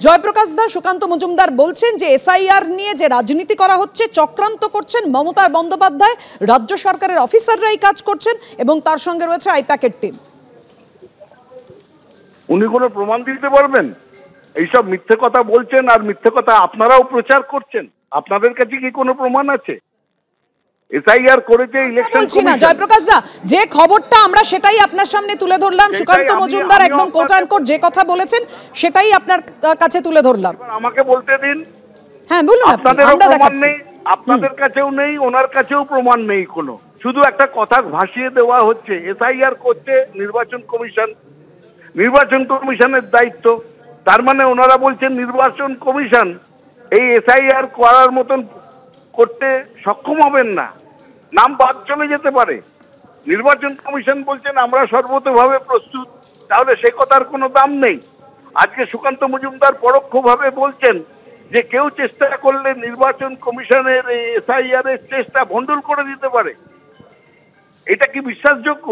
জয়প্রকাশ দা, সুকান্ত মজুমদার বলছেন যে এসআইআর নিয়ে যে রাজনীতি করা হচ্ছে, চক্রান্ত করছেন মমতা বন্দ্যোপাধ্যায়, রাজ্য সরকারের অফিসাররাই কাজ করছেন এবং তার সঙ্গে রয়েছে আইপ্যাকের টিম। উনি কোনো প্রমাণ দিতে পারবেন? এইসব মিথ্যে কথা বলছেন আর মিথ্যে কথা আপনারাও প্রচার করছেন। আপনাদের কাছে কি কোনো প্রমাণ আছে? এসআইআর করেছে ইলেকশন কমিশন। না জয়প্রকাশ দা, যে খবরটা আমরা সেটাই আপনার সামনে তুলে ধরলাম। সুকান্ত মজুমদার একদম কোট অ্যান্ড কোট যে কথা বলেছেন সেটাই আপনার কাছে তুলে ধরলাম। আমাকে বলতে দিন। হ্যাঁ বলুন। আপনাদেরও প্রমাণ নেই, আপনাদের কাছেও নেই, ওনার কাছেও প্রমাণ নেই কোনো। শুধু একটা কথা ভাসিয়ে দেওয়া হচ্ছে। এসআইআর করছে নির্বাচন কমিশন, নির্বাচন কমিশনের দায়িত্ব। তার মানে ওনারা বলছেন নির্বাচন কমিশন এই এসআইআর করার মতন করতে সক্ষম হবেন না, নাম বাদ চলে যেতে পারে। নির্বাচন কমিশন বলছেন আমরা সর্বতোভাবে প্রস্তুত, তাহলে সে কথার কোনো দাম নেই। আজকে সুকান্ত মজুমদার পরোক্ষভাবে বলছেন যে কেউ চেষ্টা করলে নির্বাচন কমিশনের এই এসআইআর এর চেষ্টা ভণ্ডুল করে দিতে পারে। এটা কি বিশ্বাসযোগ্য?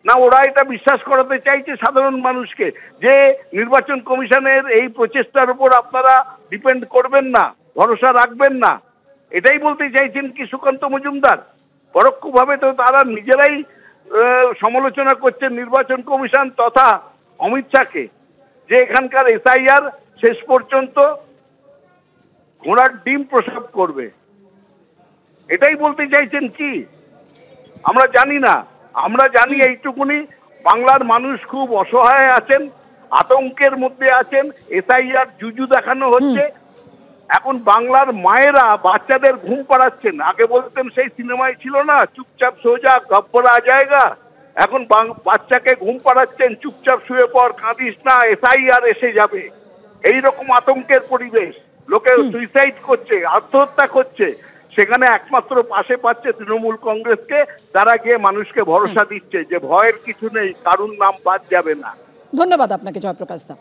না ওরা এটা বিশ্বাস করাতে চাইছে সাধারণ মানুষকে যে নির্বাচন কমিশনের এই প্রচেষ্টার উপর আপনারা ডিপেন্ড করবেন না, ভরসা রাখবেন না? এটাই বলতে চাইছেন কি সুকান্ত মজুমদার? পরোক্ষভাবে তো তারা নিজেরাই সমালোচনা করছেন নির্বাচন কমিশন তথা অমিত শাহকে, যে এখানকার এসআইআর শেষ পর্যন্ত ঘোড়ার ডিম প্রসব করবে। এটাই বলতে চাইছেন কি? আমরা জানি না। আমরা জানি এইটুকুনি, বাংলার মানুষ খুব অসহায় আছেন, আতঙ্কের মধ্যে আছেন। এসআইআর জুজু দেখানো হচ্ছে। এখন বাংলার মায়েরা বাচ্চাদের ঘুম পাড়াচ্ছেন। আগে বলতেন সেই সিনেমায় ছিল না, চুপচাপ সোজা গব্বরা জায়গা। এখন বাচ্চাকে ঘুম পাড়াচ্ছেন, চুপচাপ শুয়ে পড়, কাঁদিস না, এসআইআর এসে যাবে। এইরকম আতঙ্কের পরিবেশ। লোকে সুইসাইড করছে, আত্মহত্যা করছে। সেখানে একমাত্র পাশে পাচ্ছে তৃণমূল কংগ্রেসকে, যারা গিয়ে মানুষকে ভরসা দিচ্ছে যে ভয়ের কিছু নেই, কারুর নাম বাদ যাবে না। ধন্যবাদ আপনাকে জয়প্রকাশ দা।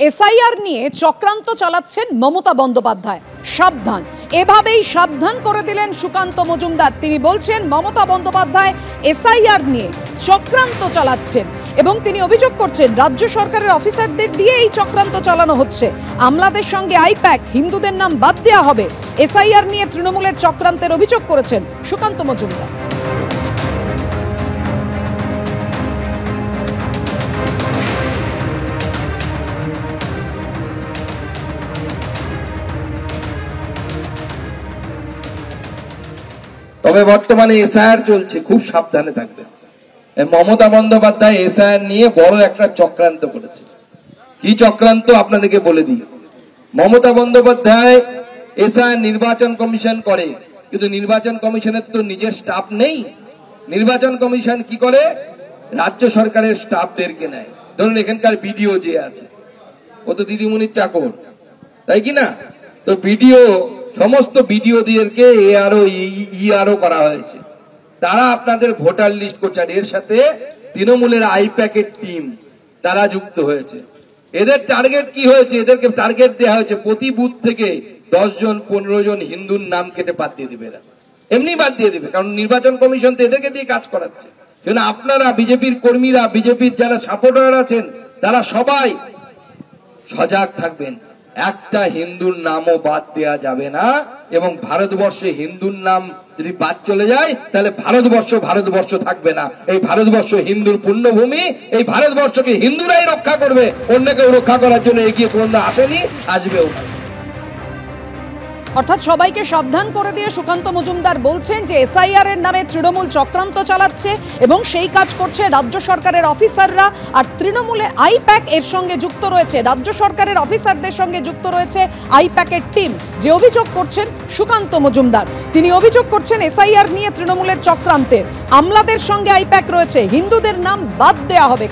এসআইআর নিয়ে চক্রান্ত চালাচ্ছেন মমতা বন্দ্যোপাধ্যায়, সাবধান। এভাবেই সাবধান করে দিলেন সুকান্ত মজুমদার। তিনি বলছেন মমতা বন্দ্যোপাধ্যায় এসআইআর নিয়ে চক্রান্ত চালাচ্ছেন এবং তিনি অভিযোগ করছেন রাজ্য সরকারের অফিসারদের দিয়ে এই চক্রান্ত চালানো হচ্ছে। আমলাদের সঙ্গে আইপ্যাক, হিন্দুদের নাম বাদ দেওয়া হবে। এসআইআর নিয়ে তৃণমূলের চক্রান্তের অভিযোগ করেছেন সুকান্ত মজুমদার। তবে বর্তমানে এসআইআর চলছে, খুব সাবধানে থাকবেন। মমতা বন্দ্যোপাধ্যায় এসআইআর নিয়ে বড় একটা চক্রান্ত করেছে। কি চক্রান্ত আপনাদেরকে বলে দিই। মমতা বন্দ্যোপাধ্যায় এসআইআর নির্বাচন কমিশন করে, কিন্তু নির্বাচন কমিশনের তো নিজের স্টাফ নেই। নির্বাচন কমিশন কি করে? রাজ্য সরকারের স্টাফদেরকে নেয়। ধরুন এখানকার বিডিও যে আছে, ও তো দিদিমণির চাকর, তাই কি না? তো বিডিও, সমস্ত বিডিওদেরকে ইআরও করা হয়েছে। তারা আপনাদের ভোটার লিস্ট করছে। এর সাথে তৃণমূলের আইপ্যাকের টিম তারা যুক্ত হয়েছে। এদের টার্গেট কি হয়েছে? এদেরকে টার্গেট দেওয়া হয়েছে প্রতি বুথ থেকে 10 জন 15 জন হিন্দুর নাম কেটে বাদ দিয়ে দিবে। এমনি বাদ দিয়ে দিবে, কারণ নির্বাচন কমিশন তো এদেরকে দিয়ে কাজ করাচ্ছে। কিন্তু আপনারা বিজেপির কর্মীরা, বিজেপির যারা সাপোর্টার আছেন, তারা সবাই সজাগ থাকবেন। একটা হিন্দুর নামও বাদ দেয়া যাবে না। এবং ভারতবর্ষে হিন্দুর নাম যদি বাদ চলে যায় তাহলে ভারতবর্ষ থাকবে না। এই ভারতবর্ষ হিন্দুর পুণ্যভূমি। এই ভারতবর্ষকে হিন্দুরাই রক্ষা করবে, অন্য কেউ রক্ষা করার জন্য এগিয়ে কোনো আসেনি, আসবেও না। অর্থাৎ সবাইকে সাবধান করে দিয়ে সুকান্ত মজুমদার বলছেন যে এসআইআর এর নামে তৃণমূল চক্রান্ত চালাচ্ছে এবং সেই কাজ করছে রাজ্য সরকারের অফিসাররা। আর তৃণমূলে আইপ্যাক এর সঙ্গে যুক্ত রয়েছে, রাজ্য সরকারের অফিসারদের সঙ্গে যুক্ত রয়েছে আইপ্যাকের টিম। যে অভিযোগ করছেন সুকান্ত মজুমদার, তিনি অভিযোগ করছেন এসআইআর নিয়ে তৃণমূলের চক্রান্তের। আমলাদের সঙ্গে আইপ্যাক রয়েছে, হিন্দুদের নাম বাদ দেওয়া হবে।